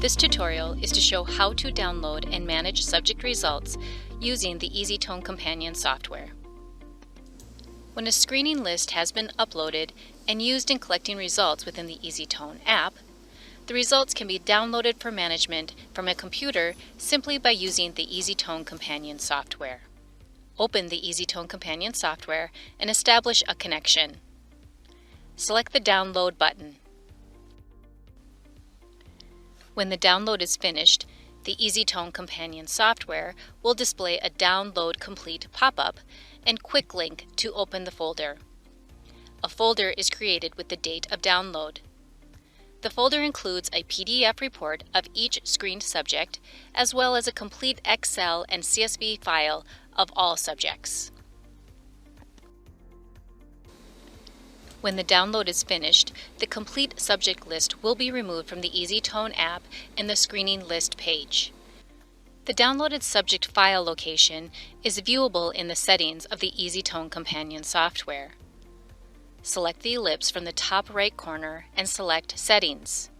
This tutorial is to show how to download and manage subject results using the easyTone companion software. When a screening list has been uploaded and used in collecting results within the easyTone app, the results can be downloaded for management from a computer simply by using the easyTone companion software. Open the easyTone companion software and establish a connection. Select the Download button. When the download is finished, the easyTone companion software will display a Download Complete pop-up and quick link to open the folder. A folder is created with the date of download. The folder includes a PDF report of each screened subject, as well as a complete Excel and CSV file of all subjects. When the download is finished, the complete subject list will be removed from the easyTone app in the Screening List page. The downloaded subject file location is viewable in the settings of the easyTone companion software. Select the ellipse from the top right corner and select Settings.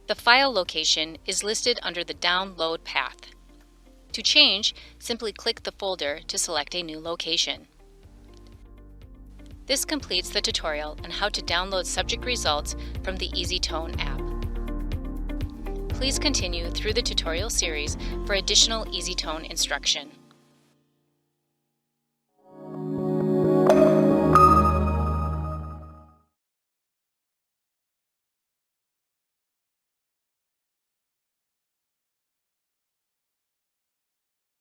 The file location is listed under the download path. To change, simply click the folder to select a new location. This completes the tutorial on how to download subject results from the easyTone app. Please continue through the tutorial series for additional easyTone instruction.